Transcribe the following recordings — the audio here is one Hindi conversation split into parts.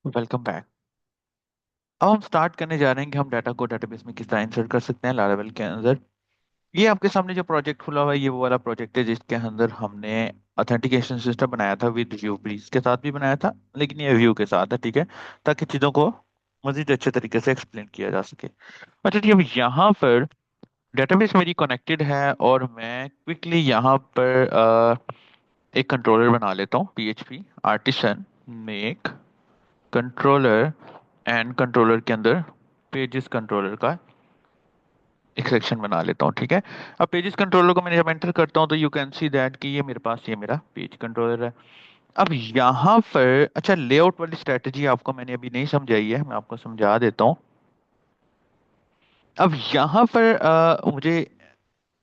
Welcome back. अब हम स्टार्ट करने जा रहे हैं कि हम डाटा को डेटाबेस में किस तरह इंसर्ट कर सकते हैं लारावेल के अंदर। ये आपके सामने जो प्रोजेक्ट खुला हुआ है ये वो वाला प्रोजेक्ट है जिसके अंदर हमने ऑथेंटिकेशन सिस्टम बनाया था विद व्यू ब्रीज के साथ भी बनाया था, लेकिन ये व्यू के साथ है, ठीक है, ताकि चीज़ों को मजीद अच्छे तरीके से एक्सप्लेन किया जा सके। अच्छा जी, अब यहाँ पर डेटाबेस मेरी कनेक्टेड है और मैं क्विकली यहाँ पर एक कंट्रोलर बना लेता हूँ, PHP artisan make controller, and controller के अंदर पेजेस कंट्रोलर का एक सेक्शन बना लेता हूँ, ठीक है। अब पेजेस कंट्रोलर को मैंने जब एंटर करता हूँ तो यू कैन सी दैट कि ये मेरे पास ये मेरा पेज कंट्रोलर है। अब यहाँ पर अच्छा, लेआउट वाली स्ट्रेटजी आपको मैंने अभी नहीं समझाई है, मैं आपको समझा देता हूँ। अब यहाँ पर मुझे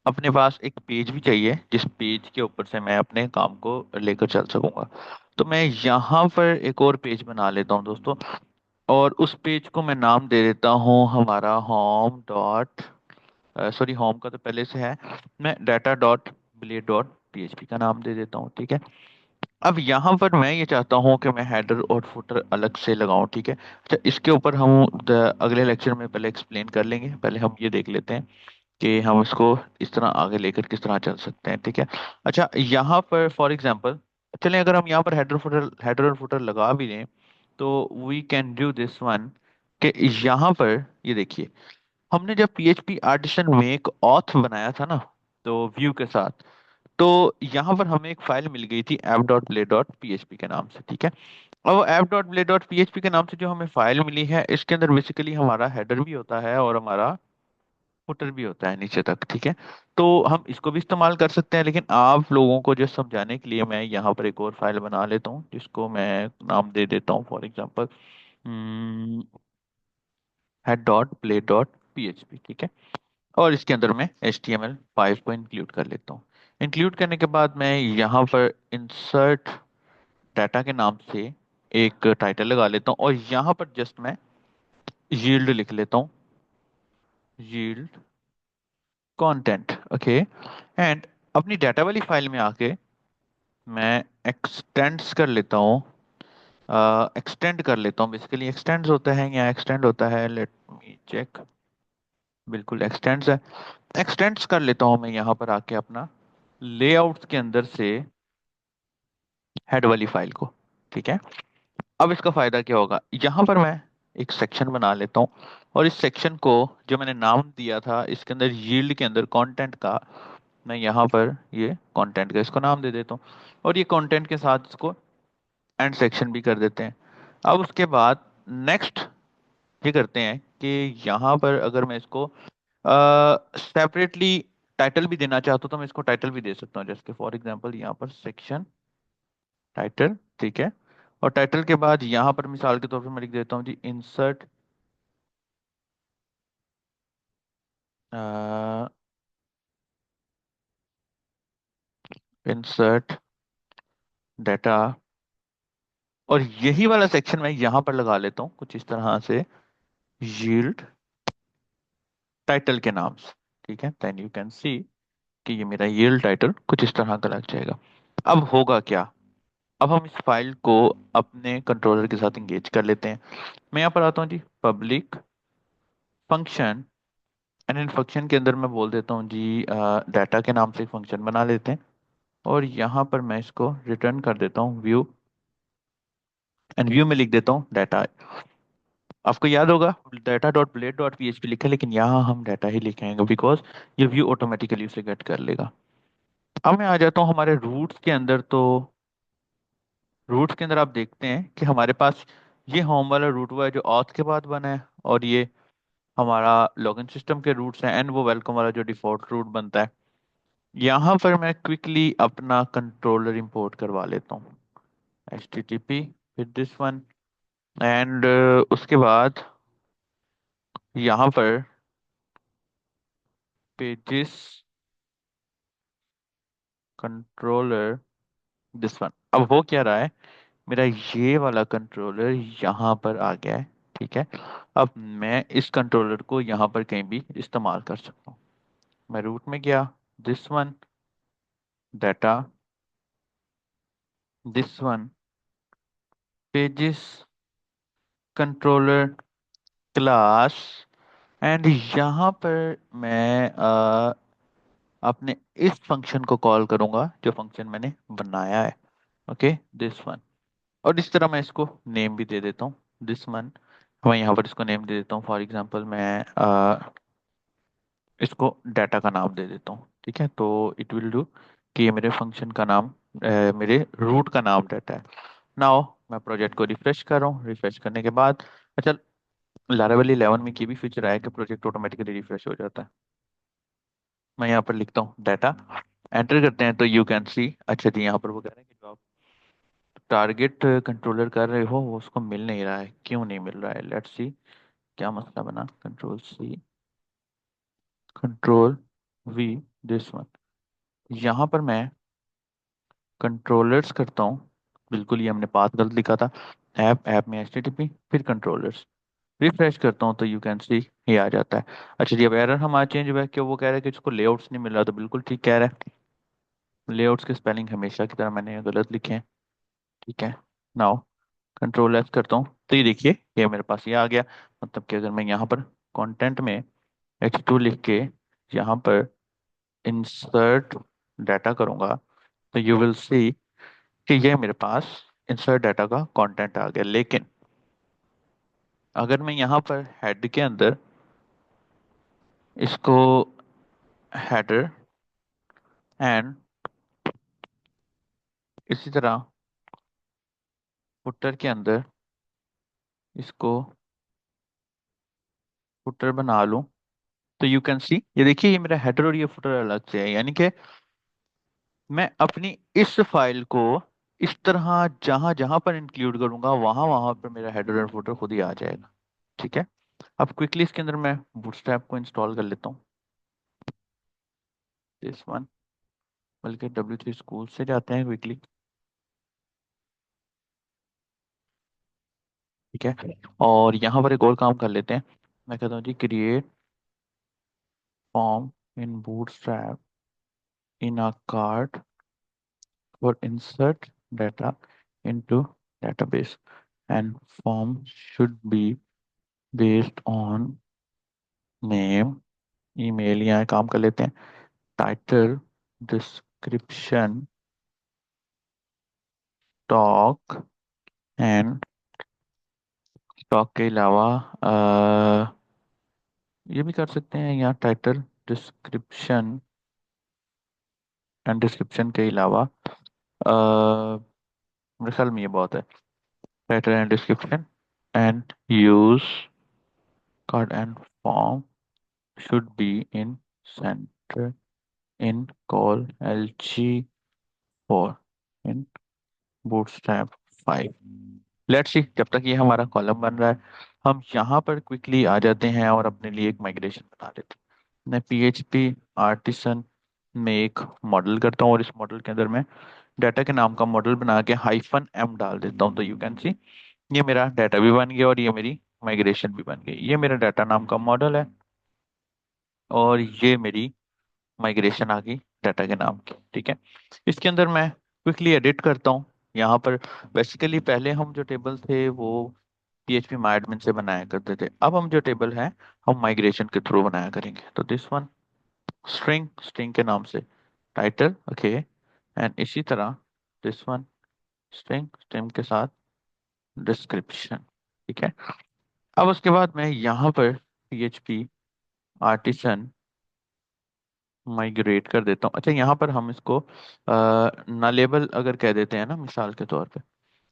अपने पास एक पेज भी चाहिए जिस पेज के ऊपर से मैं अपने काम को लेकर चल सकूंगा। तो मैं यहाँ पर एक और पेज बना लेता हूँ दोस्तों, और उस पेज को मैं नाम दे देता हूँ हमारा होम डॉट, सॉरी होम का तो पहले से है, मैं data dot blade dot PHP का नाम दे देता हूँ, ठीक है। अब यहाँ पर मैं ये चाहता हूँ कि मैं हेडर और फुटर अलग से लगाऊं, ठीक है। अच्छा, इसके ऊपर हम अगले लेक्चर में पहले एक्सप्लेन कर लेंगे, पहले हम ये देख लेते हैं कि हम इसको इस तरह आगे लेकर किस तरह चल सकते हैं, ठीक है। अच्छा, यहाँ पर फॉर एग्जांपल चलें, अगर हम यहाँ पर हेडर और फुटर लगा भी दें तो we can do this one, कि यहाँ पर ये देखिए, हमने जब PHP आर्टिसन मेक ऑथ बनाया था ना, तो व्यू के साथ, तो यहाँ पर हमें एक फाइल मिल गई थी app.play.php के नाम से, ठीक है। अब app.play.php के नाम से जो हमें फाइल मिली है, इसके अंदर बेसिकली हमारा हेडर भी होता है और हमारा फुटर भी होता है नीचे तक, ठीक है। तो हम इसको भी इस्तेमाल कर सकते हैं, लेकिन आप लोगों को जो समझाने के लिए मैं यहाँ पर एक और फाइल बना लेता हूँ जिसको मैं नाम दे देता हूँ फॉर एग्जाम्पल head.play.php, ठीक है। और इसके अंदर मैं HTML5 को इंक्लूड कर लेता हूँ। इंक्लूड करने के बाद मैं यहाँ पर इंसर्ट डाटा के नाम से एक टाइटल लगा लेता हूँ, और यहाँ पर जस्ट मैं यील्ड लिख लेता हूँ, यील्ड कंटेंट, ओके। एंड अपनी डाटा वाली फाइल में आके मैं एक्सटेंड्स कर लेता हूँ, एक्सटेंड कर लेता हूँ, बेसिकली एक्सटेंड्स होता है या एक्सटेंड होता है, लेट मी चेक, बिल्कुल एक्सटेंड्स है। एक्सटेंड्स कर लेता हूँ मैं यहाँ पर आके अपना लेआउट्स के अंदर से हेड वाली फाइल को, ठीक है। अब इसका फायदा क्या होगा, यहाँ पर मैं एक सेक्शन बना लेता हूँ, और इस सेक्शन को जो मैंने नाम दिया था इसके अंदर यील्ड के अंदर कंटेंट का, मैं यहाँ पर ये कंटेंट का इसको नाम दे देता हूँ, और ये कंटेंट के साथ इसको एंड सेक्शन भी कर देते हैं। अब उसके बाद नेक्स्ट ये करते हैं कि यहाँ पर अगर मैं इसको सेपरेटली टाइटल भी देना चाहता हूँ तो मैं इसको टाइटल भी दे सकता हूँ, जैसे फॉर एग्जांपल यहाँ पर सेक्शन टाइटल, ठीक है। और टाइटल के बाद यहाँ पर मिसाल के तौर पर मैं लिख देता हूँ जी इंसर्ट इंसर्ट डाटा, और यही वाला सेक्शन मैं यहाँ पर लगा लेता हूँ कुछ इस तरह से, यील्ड टाइटल के नाम से, ठीक है। देन यू कैन सी कि ये मेरा यील्ड टाइटल कुछ इस तरह का लग जाएगा। अब होगा क्या, अब हम इस फाइल को अपने कंट्रोलर के साथ इंगेज कर लेते हैं। मैं यहाँ पर आता हूँ जी पब्लिक फंक्शन, एंड इन फंक्शन के अंदर मैं बोल देता हूँ जी डाटा के नाम से एक फंक्शन बना लेते हैं, और यहाँ पर मैं इसको रिटर्न कर देता हूँ व्यू, एंड व्यू में लिख देता हूँ डाटा। आपको याद होगा data dot blade dot PHP लिखा है, लेकिन यहाँ हम डाटा ही लिखेंगे बिकॉज ये व्यू ऑटोमेटिकली उसे गेट कर लेगा। अब मैं आ जाता हूँ हमारे रूट्स के अंदर, तो रूट्स के अंदर आप देखते हैं कि हमारे पास ये होम वाला रूट हुआ है जो ऑथ के बाद बना है, और ये हमारा लॉगिन सिस्टम के रूट्स हैं, एंड वो वेलकम वाला जो डिफॉल्ट रूट बनता है। यहाँ पर मैं क्विकली अपना कंट्रोलर इंपोर्ट करवा लेता हूँ, HTTP with this one, and उसके बाद यहाँ पर पेजेस कंट्रोलर दिस वन। अब हो क्या रहा है, मेरा ये वाला कंट्रोलर यहाँ पर आ गया है, ठीक है। अब मैं इस कंट्रोलर को यहाँ पर कहीं भी इस्तेमाल कर सकता हूँ। मैं रूट में गया, this one data, this one pages controller class, and यहाँ पर मैं अपने इस फंक्शन को कॉल करूंगा जो फंक्शन मैंने बनाया है। Okay, this one. और इस तरह मैं इसको नेम भी दे देता हूँ, दिस वन। मैं यहाँ पर इसको नेम दे देता हूँ, फॉर एग्जांपल मैं इसको डाटा का नाम दे देता हूँ। ठीक है, तो इट विल डू कि ये मेरे फंक्शन का नाम, मेरे रूट का नाम डाटा है। नाउ मैं प्रोजेक्ट को रिफ्रेश कर रहा हूँ। रिफ्रेश करने के बाद अच्छा, लारावेल 11 में ये भी फीचर आया कि प्रोजेक्ट ऑटोमेटिकली रिफ्रेश हो जाता है। मैं यहाँ पर लिखता हूँ डाटा, एंटर करते हैं तो यू कैन सी। अच्छा जी, यहाँ पर वो कह रहे हैं कि जो आप टारगेट कंट्रोलर कर रहे हो वो उसको मिल नहीं रहा है। क्यों नहीं मिल रहा है, लेट्स सी क्या मसला बना। Control C, control V, this one. यहाँ पर मैं कंट्रोलर्स करता हूँ, बिल्कुल ये हमने पाथ गलत लिखा था। ऐप, ऐप में एचटीटीपी, फिर कंट्रोलर्स। रिफ्रेश करता हूँ तो यू कैन सी ये आ जाता है। अच्छा जी, अब एरर हमारा चेंज हुआ है कि वो कह रहा है कि इसको लेआउट्स नहीं मिल रहा, तो बिल्कुल ठीक कह रहा है। लेआउट्स के स्पेलिंग हमेशा की तरह मैंने ये गलत लिखे हैं। ठीक है, नाउ कंट्रोल एस करता हूँ तो ये देखिए ये मेरे पास ये आ गया। मतलब कि अगर मैं यहाँ पर कंटेंट में h2 लिख के यहाँ पर इंसर्ट डाटा करूंगा तो यू विल सी कि ये मेरे पास इंसर्ट डाटा का कंटेंट आ गया। लेकिन अगर मैं यहाँ पर हेड के अंदर इसको हेडर एंड इसी तरह फुटर के अंदर इसको फुटर बना लूं तो यू कैन सी ये देखिए ये मेरा हेडर और ये फुटर अलग से है। यानी कि मैं अपनी इस फाइल को इस तरह जहां जहां पर इंक्लूड करूंगा वहां वहां पर मेरा हेडर और फुटर खुद ही आ जाएगा। ठीक है, अब क्विकली इसके अंदर मैं बूटस्ट्रैप को इंस्टॉल कर लेता हूँ, दिस वन। बल्कि W3 स्कूल से जाते हैं क्विकली। ठीक है, और यहाँ पर एक और काम कर लेते हैं। मैं कहता हूँ जी create form in bootstrap in a card for insert data into database, and form should be based on name, email। यहाँ काम कर लेते हैं, title, description, talk and talk के अलावा ये भी कर सकते हैं यहाँ टाइटल, डिस्क्रिप्शन एंड डिस्क्रिप्शन के अलावा मेरे ख्याल में ये बहुत है। Title and description and use card and form should be in center in call lg4 in bootstrap 5। Let's see, जब तक ये हमारा कॉलम बन रहा है हम यहाँ पर क्विकली आ जाते हैं और अपने लिए एक माइग्रेशन बना लेते हैं। मैं PHP आर्टिसन में एक मॉडल करता हूँ और इस मॉडल के अंदर मैं डाटा के नाम का मॉडल बना के -m डाल देता हूँ तो यू कैन सी ये मेरा डाटा भी बन गया और ये मेरी माइग्रेशन भी बन गई। ये मेरा डाटा नाम का मॉडल है और ये मेरी माइग्रेशन आ गई डाटा के नाम की। ठीक है, इसके अंदर मैं क्विकली एडिट करता हूँ। यहाँ पर बेसिकली पहले हम जो टेबल थे वो PHP माय एडमिन से बनाया करते थे। अब हम जो टेबल है हम माइग्रेशन के थ्रू बनाया करेंगे। तो दिस वन, स्ट्रिंग, स्ट्रिंग के नाम से टाइटल, ओके, एंड इसी तरह दिस वन, स्ट्रिंग, स्ट्रिंग के साथ डिस्क्रिप्शन। ठीक है, अब उसके बाद मैं यहाँ पर PHP आर्टिसन माइग्रेट कर देता हूँ। अच्छा, यहाँ पर हम इसको नलेबल अगर कह देते हैं ना मिसाल के तौर पे,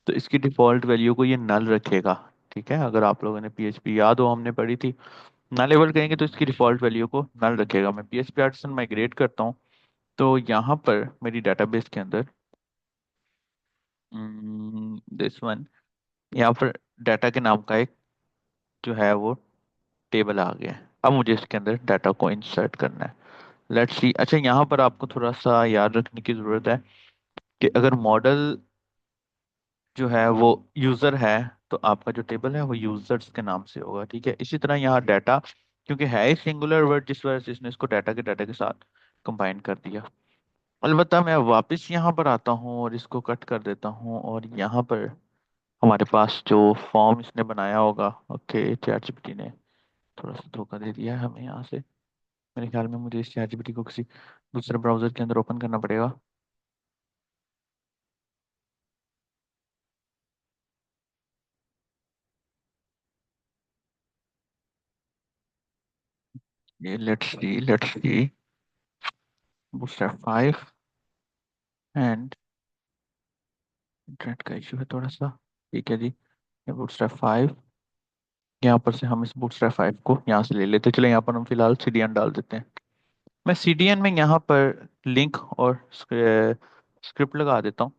तो इसकी डिफॉल्ट वैल्यू को ये नल रखेगा। ठीक है, अगर आप लोगों ने PHP याद हो हमने पढ़ी थी, नलेबल कहेंगे तो इसकी डिफॉल्ट वैल्यू को नल रखेगा। मैं PHP आर्टिसन माइग्रेट करता हूँ तो यहाँ पर मेरी डेटाबेस के अंदर दिस वन, यहाँ पर डाटा के नाम का एक जो है वो टेबल आ गया है। अब मुझे इसके अंदर डाटा को इंसर्ट करना है। Let's see. अच्छा, यहाँ पर आपको थोड़ा सा याद रखने की जरूरत है कि अगर मॉडल जो है वो यूजर है तो आपका जो टेबल है वो यूजर्स के नाम से होगा। ठीक है, इसी तरह यहाँ डाटा क्योंकि है ही सिंगुलर वर्ड जिस वजह से इसने इसको डाटा के साथ कंबाइन कर दिया। अलबत्ता मैं वापस यहाँ पर आता हूँ और इसको कट कर देता हूँ और यहाँ पर हमारे पास जो फॉर्म इसने बनाया होगा, ओके, चैट जीपीटी ने थोड़ा सा धोखा दे दिया है हमें यहाँ से। मेरे ख्याल में मुझे इस चैट जीपीटी को किसी दूसरे ब्राउजर के अंदर ओपन करना पड़ेगा। ये let's see bootstrap 5 and internet का इशू है थोड़ा सा। ठीक है जी, ये बूटस्ट्रैप 5, यहाँ पर से हम इस बूटस्ट्रैप 5 को यहाँ से ले लेते हैं। चलो यहाँ पर हम फिलहाल सीडीएन डाल देते हैं। मैं सीडीएन में यहाँ पर लिंक और स्क्रिप्ट लगा देता हूँ।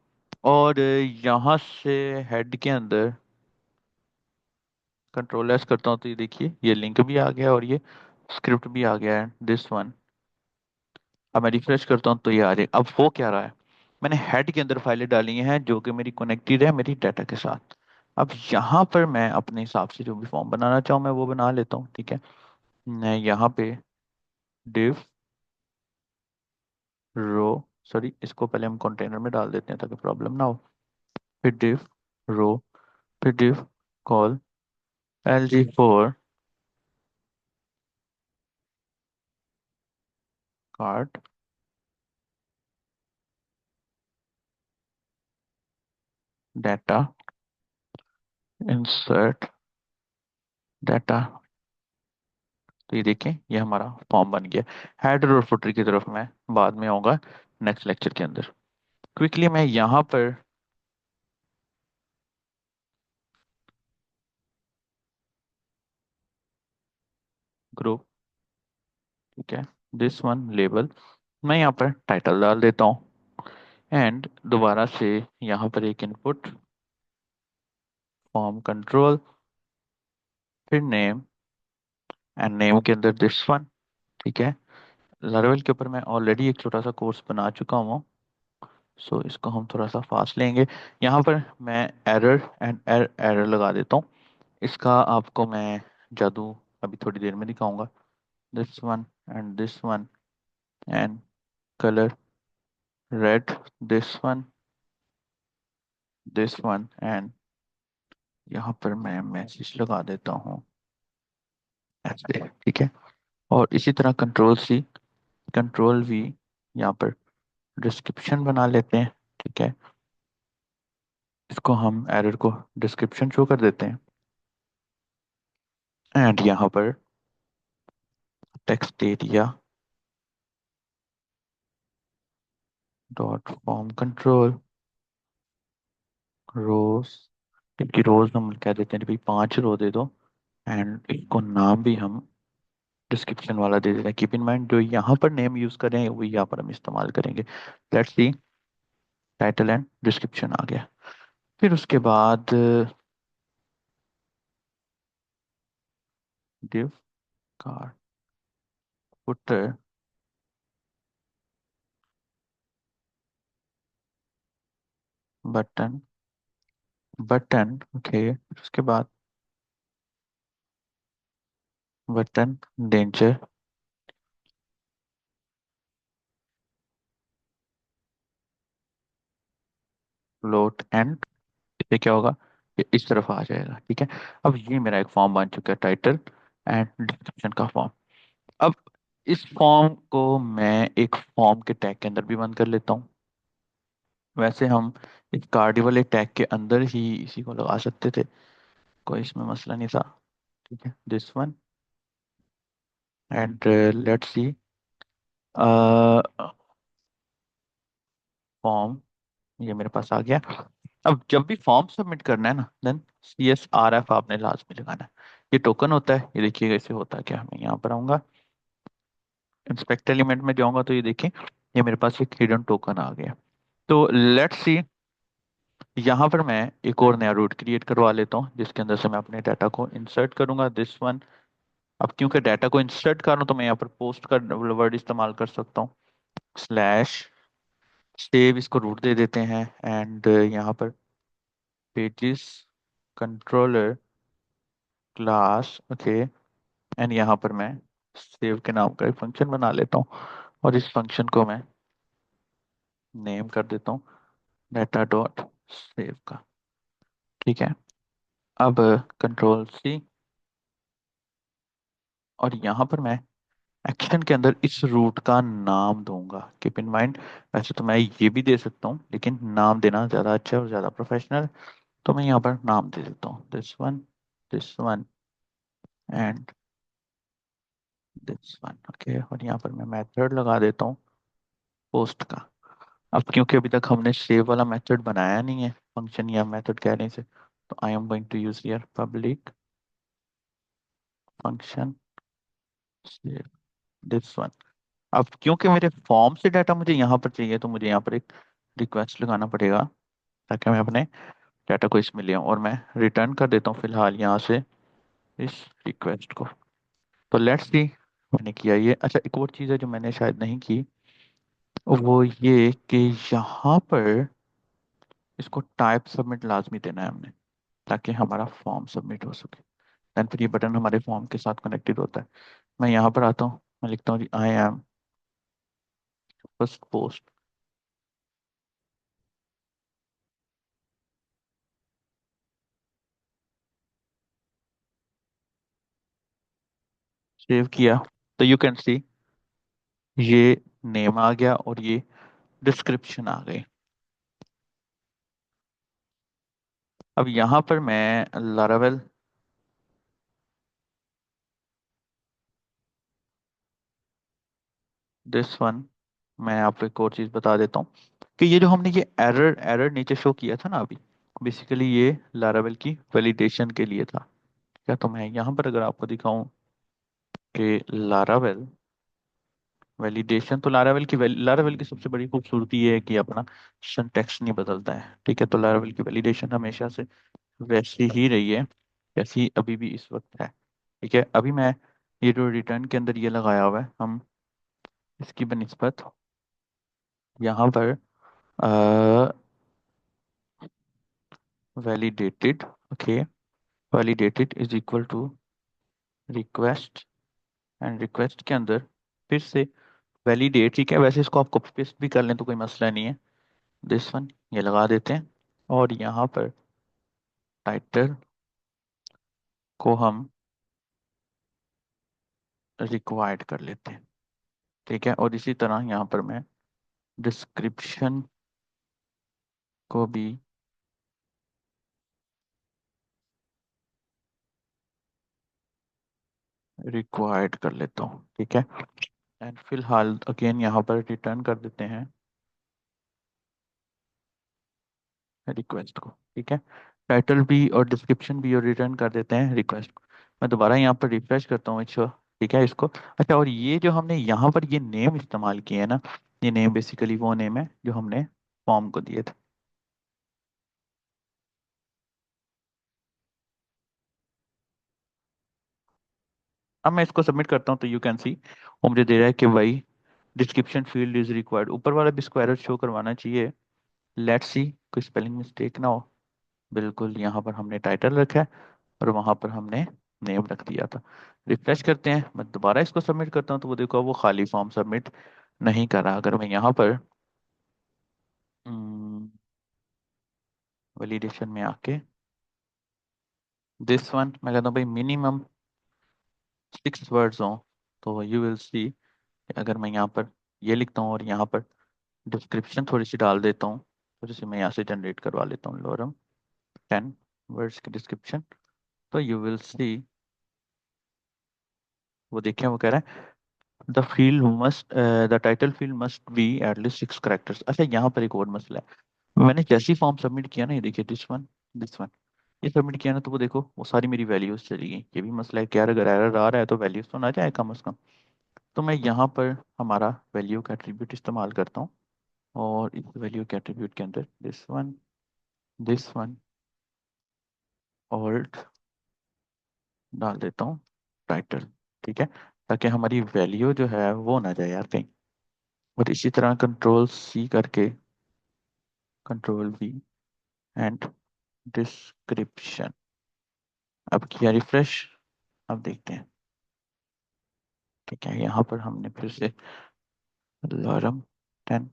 और यहाँ से हेड के अंदर कंट्रोल एस करता हूँ, तो ये देखिए ये लिंक भी आ गया और ये स्क्रिप्ट भी आ गया है, दिस वन। अब मैं रिफ्रेश करता हूँ तो ये आ रही है। अब वो क्या रहा है, मैंने हेड के अंदर फाइलें डाली हैं जो कि मेरी कनेक्टेड है मेरी डाटा के साथ। अब यहाँ पर मैं अपने हिसाब से जो भी फॉर्म बनाना चाहूँ मैं वो बना लेता हूँ। ठीक है, मैं यहाँ पे डिव रो, सॉरी इसको पहले हम कंटेनर में डाल देते हैं ताकि प्रॉब्लम ना हो। फिर डिव रो, फिर div call LG4 card data insert data. तो ये देखें ये हमारा फॉर्म बन गया। हेडर और फुटर की तरफ मैं बाद में आऊंगा नेक्स्ट लेक्चर के अंदर। क्विकली मैं यहाँ पर ग्रुप, ठीक है, दिस वन लेबल, मैं यहाँ पर टाइटल डाल देता हूँ। एंड दोबारा से यहाँ पर एक इनपुट फॉर्म कंट्रोल, फिर नेम, एंड नेम के अंदर दिस वन। ठीक है, लारावेल के ऊपर मैं ऑलरेडी एक छोटा सा कोर्स बना चुका हूँ, सो इसको हम थोड़ा सा फास्ट लेंगे। यहाँ पर मैं एरर एंड एरर लगा देता हूँ। इसका आपको मैं जादू अभी थोड़ी देर में दिखाऊंगा। This one and this one and colour red, this one and यहाँ पर मैं मैसेज लगा देता हूँ ऐसे। ठीक है, और इसी तरह कंट्रोल C, कंट्रोल V, यहाँ पर डिस्क्रिप्शन बना लेते हैं। ठीक है, इसको हम एरर को डिस्क्रिप्शन शो कर देते हैं। एंड यहाँ पर text area dot form control rows, क्योंकि रोज हम कह देते हैं कि भाई 5 रो दे दो। एंड इसको नाम भी हम डिस्क्रिप्शन वाला दे देते हैं। कीप इन माइंड जो यहाँ पर नेम यूज कर रहे हैं वही यहाँ पर हम इस्तेमाल करेंगे। Let's see, title and description आ गया। फिर उसके बाद div card footer button, button okay, उसके बाद बटन डेंजर फ्लोट एंड, इससे क्या होगा, ये इस तरफ आ जाएगा। ठीक है, अब ये मेरा एक फॉर्म बन चुका है, टाइटल एंड डिस्क्रिप्शन का फॉर्म। अब इस फॉर्म को मैं एक फॉर्म के टैग के अंदर भी बंद कर लेता हूँ। वैसे हम इस कार्ड वाले टैग के अंदर ही इसी को लगा सकते थे, कोई इसमें मसला नहीं था। ठीक है, this one and let's see form, ये मेरे पास आ गया। अब जब भी फॉर्म सबमिट करना है ना, देन CSRF आपने लाजमी लगाना है। ये टोकन होता है, ये देखिएगा इसे होता है क्या। मैं यहाँ पर आऊंगा, इंस्पेक्ट एलिमेंट में जाऊंगा तो ये देखिए ये मेरे पास एक हिडन टोकन आ गया। तो लेट्स सी, यहाँ पर मैं एक और नया रूट क्रिएट करवा लेता हूँ जिसके अंदर से मैं अपने डाटा को इंसर्ट करूंगा, दिस वन। अब क्योंकि डाटा को इंसर्ट कर रहा हूँ तो मैं यहाँ पर पोस्ट का वर्ड इस्तेमाल कर सकता हूँ, स्लैश सेव, इसको रूट दे देते हैं। एंड यहाँ पर pages controller class, okay, and यहाँ पर मैं सेव के नाम का एक फंक्शन बना लेता हूँ और इस फंक्शन को मैं नेम कर देता हूँ डाटा डॉट सेव का। ठीक है। अब कंट्रोल सी, और यहाँ पर मैं एक्शन के अंदर इस रूट का नाम दूंगा। कीप इन माइंड, वैसे तो मैं ये भी दे सकता हूँ, लेकिन नाम देना ज़्यादा अच्छा और ज़्यादा प्रोफेशनल, तो मैं यहाँ पर नाम दे देता हूँ this one and this one. Okay, और यहाँ पर मैं मेथड लगा देता हूँ पोस्ट का। अब क्योंकि अभी तक हमने सेव वाला मेथड बनाया नहीं है, फंक्शन या मेथड कहने से, तो I am going to use here public function save this one. अब क्योंकि मेरे फॉर्म से डाटा मुझे यहाँ पर चाहिए, तो मुझे यहाँ पर एक रिक्वेस्ट लगाना पड़ेगा, ताकि मैं अपने डाटा को इसमें ले आऊँ, और मैं रिटर्न कर देता हूँ फिलहाल यहाँ से इस रिक्वेस्ट को। तो लेट्स सी, मैंने किया ये। अच्छा, एक और चीज़ है जो मैंने शायद नहीं की, वो ये कि यहाँ पर इसको टाइप सबमिट लाजमी देना है हमने, ताकि हमारा फॉर्म सबमिट हो सके। देन फिर ये बटन हमारे फॉर्म के साथ कनेक्टेड होता है। मैं यहाँ पर आता हूँ, मैं लिखता हूँ जी I am first post. Save किया, तो यू कैन सी ये नेम आ गया और ये डिस्क्रिप्शन आ गई। अब यहाँ पर मैं लारावेल दिस वन, मैं आपको एक और चीज़ बता देता हूँ कि ये जो हमने ये एरर एरर नीचे शो किया था ना अभी, बेसिकली ये लारावेल की वैलिडेशन के लिए था। क्या तो मैं यहाँ पर अगर आपको दिखाऊं कि लारावेल वैलिडेशन, तो लारावेल की सबसे बड़ी खूबसूरती ये है कि अपना सिंटैक्स नहीं बदलता है। ठीक है, तो लारावेल की वैलिडेशन हमेशा से वैसी ही रही है जैसी अभी भी इस वक्त है। ठीक है, अभी मैं ये जो रिटर्न के अंदर ये लगाया हुआ है, हम इसकी बनिस्बत यहाँ पर validated, okay, validated is equal to request, and request के अंदर फिर से वैलिडेट। ठीक है, वैसे इसको आप कॉपी पेस्ट भी कर लें तो कोई मसला नहीं है। दिस वन ये लगा देते हैं, और यहाँ पर टाइटल को हम रिक्वायर्ड कर लेते हैं। ठीक है, और इसी तरह यहाँ पर मैं डिस्क्रिप्शन को भी रिक्वायर्ड कर लेता हूँ। ठीक है, एंड फिलहाल अगेन यहाँ पर रिटर्न कर देते हैं रिक्वेस्ट को। ठीक है, टाइटल भी और डिस्क्रिप्शन भी और रिटर्न कर देते हैं रिक्वेस्ट को। मैं दोबारा यहाँ पर रिफ्रेश करता हूँ इसको। ठीक है, इसको। अच्छा, और ये जो हमने यहाँ पर ये नेम इस्तेमाल किए हैं ना, ये नेम बेसिकली वो नेम है जो हमने फॉर्म को दिए थे। अब मैं इसको सबमिट करता हूँ, तो यू कैन सी वो मुझे दे रहा है कि भाई डिस्क्रिप्शन फील्ड इज रिक्वायर्ड। ऊपर वाला भी इसको एरर शो करवाना चाहिए। लेट्स सी कोई स्पेलिंग मिस्टेक ना हो। बिल्कुल, यहाँ पर हमने टाइटल रखा है और वहां पर हमने नेम रख दिया था। रिफ्रेश करते हैं, मैं दोबारा इसको सबमिट करता हूँ, तो वो देखो वो खाली फॉर्म सबमिट नहीं कर रहा। अगर मैं यहाँ पर वैलिडेशन में आके दिस वन मैं कहता हूँ भाई मिनिमम 6 वर्ड्स हो, तो यू विल सी, अगर मैं यहाँ पर ये लिखता हूँ और यहाँ पर डिस्क्रिप्शन थोड़ी सी डाल देता हूँ, थोड़ी सी मैं यहाँ से जनरेट करवा लेता हूँ लोरम 10 वर्ड्स की डिस्क्रिप्शन, तो यू विल सी वो देखिए वो कह रहा है the field must the title field must be at least 6 characters. अच्छा, यहाँ पर एक और मसला है। मैंने जैसे ही फॉर्म सबमिट किया ना, ये देखिए दिस वन ये सबमिट किया ना, तो वो देखो वो सारी मेरी वैल्यूज चली गई। ये भी मसला है कि यार अगर एरर आ रहा है तो वैल्यूज तो ना जाए कम से कम। तो मैं यहाँ पर हमारा वैल्यू का एट्रीब्यूट इस्तेमाल करता हूँ, और इस वैल्यू के एट्रीब्यूट के अंदर दिस वन और डाल देता हूँ टाइटल। ठीक है, ताकि हमारी वैल्यू जो है वो ना जाए यार कहीं। और इसी तरह कंट्रोल सी करके कंट्रोल वी एंड डिस्क्रिप्शन। अब किया रिफ्रेश, अब देखते हैं। ठीक है, यहाँ पर हमने फिर से लॉरम 10,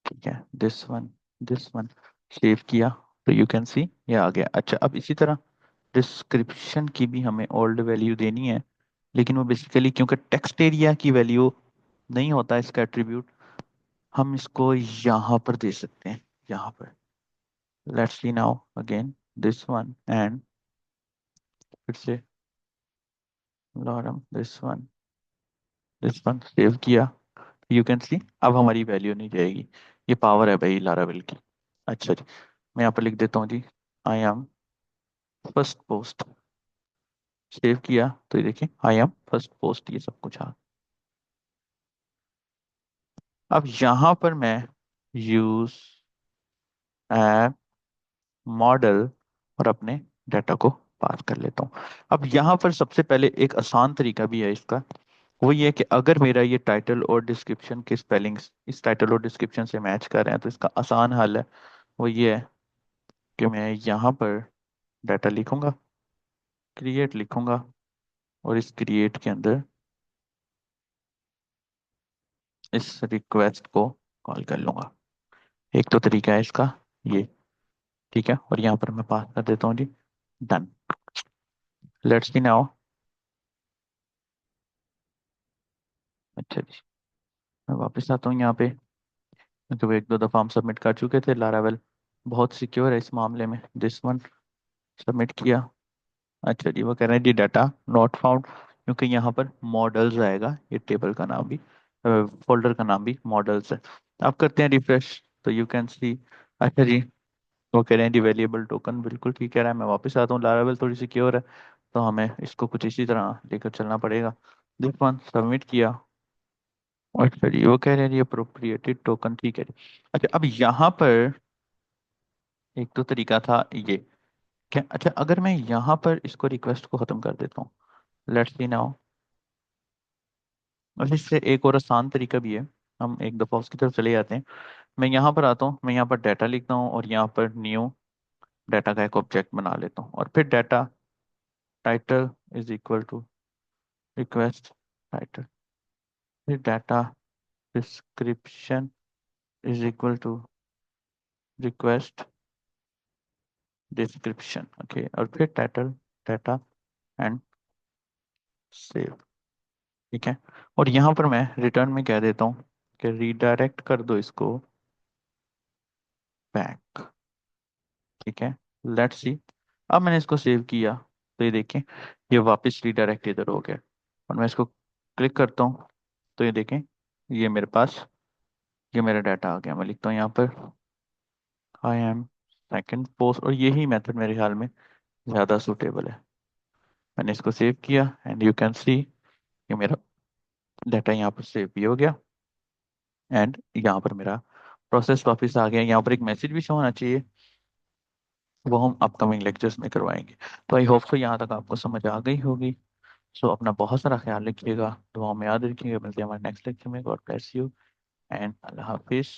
ठीक है, दिस वन सेव किया, तो यू कैन सी ये आ गया। अच्छा, अब इसी तरह डिस्क्रिप्शन की भी हमें ओल्ड वैल्यू देनी है, लेकिन वो बेसिकली क्योंकि टेक्स्ट एरिया की वैल्यू नहीं होता इसका एट्रीब्यूट, हम इसको यहाँ पर दे सकते हैं, यहाँ पर। Let's see now again this one and फिर से लॉरम दिस वन सेव किया। यू कैन सी अब हमारी वैल्यू नहीं जाएगी। ये पावर है भाई लारावेल की। अच्छा जी, मैं यहाँ पर लिख देता हूँ जी, I am first post. Save किया तो ये देखिए आई एम फर्स्ट पोस्ट, ये सब कुछ आ। अब यहाँ पर मैं यूज ऐप मॉडल और अपने डाटा को पास कर लेता हूँ। अब यहाँ पर सबसे पहले एक आसान तरीका भी है इसका। वो ये है कि अगर मेरा ये टाइटल और डिस्क्रिप्शन के स्पेलिंग्स इस टाइटल और डिस्क्रिप्शन से मैच कर रहे हैं, तो इसका आसान हल है। वो ये है कि मैं यहाँ पर डाटा लिखूंगा, क्रिएट लिखूंगा, और इस क्रिएट के अंदर इस रिक्वेस्ट को कॉल कर लूंगा। एक तो तरीका है इसका ये, ठीक है। और यहाँ पर मैं पास कर देता हूँ जी, डन। Let's see now. अच्छा जी, मैं वापस आता हूँ यहाँ पे, क्योंकि एक दो दफ़ा हम सबमिट कर चुके थे। लारावेल बहुत सिक्योर है इस मामले में। दिस वन सबमिट किया। अच्छा जी, वो कह रहे हैं जी डाटा नॉट फाउंड, क्योंकि यहाँ पर मॉडल्स आएगा, ये टेबल का नाम भी, फोल्डर का नाम भी मॉडल्स है। आप करते हैं रिफ्रेश तो यू कैन सी। अच्छा जी, वो कह रहे हैं जी वेरिएबल टोकन, बिल्कुल ठीक कह रहा है। मैं वापस आता हूँ, लारावेल थोड़ी सिक्योर है, तो हमें इसको कुछ इसी तरह लेकर चलना पड़ेगा। दिस वन सबमिट किया। अच्छा जी, वो कह रहे हैं जी अप्रोप्रिएटेड टोकन, ठीक है जी। अच्छा, अब यहाँ पर एक तो तरीका था ये, क्या? अच्छा, अगर मैं यहाँ पर इसको रिक्वेस्ट को खत्म कर देता हूँ, लेट्स सी नाउ। और इससे एक और आसान तरीका भी है, हम एक दफ़ा उसकी तरफ चले जाते हैं। मैं यहाँ पर आता हूँ, मैं यहाँ पर डाटा लिखता हूँ, और यहाँ पर न्यू डाटा का एक ऑब्जेक्ट बना लेता हूँ, और फिर data title is equal to request title, फिर data description is equal to request description, okay. और फिर टाइटल डाटा एंड सेव, ठीक है। और यहाँ पर मैं रिटर्न में कह देता हूँ कि रीडायरेक्ट कर दो इसको बैक, ठीक है। लेट्स सी, अब मैंने इसको सेव किया तो ये देखें ये वापस रीडायरेक्ट इधर हो गया। और मैं इसको क्लिक करता हूँ तो ये देखें ये मेरे पास, ये मेरा डाटा आ गया। मैं लिखता हूँ यहाँ पर आई एम सेकंड पोस्ट, और यही मेथड मेरे ख्याल में ज़्यादा सूटेबल है। मैंने इसको सेव किया एंड यू कैन सी कि मेरा डाटा यहाँ पर सेव भी हो गया, एंड यहाँ पर मेरा प्रोसेस वापस आ गया। यहाँ पर एक मैसेज भी शो होना चाहिए, वो हम अपकमिंग लेक्चर्स में करवाएंगे। तो आई होप सो यहाँ तक आपको समझ आ गई होगी। सो अपना बहुत सारा ख्याल रखिएगा, दुआ में याद रखिएगा। मिलते हैं हमारे नेक्स्ट लेक्चर में। God bless you and Allah Hafiz.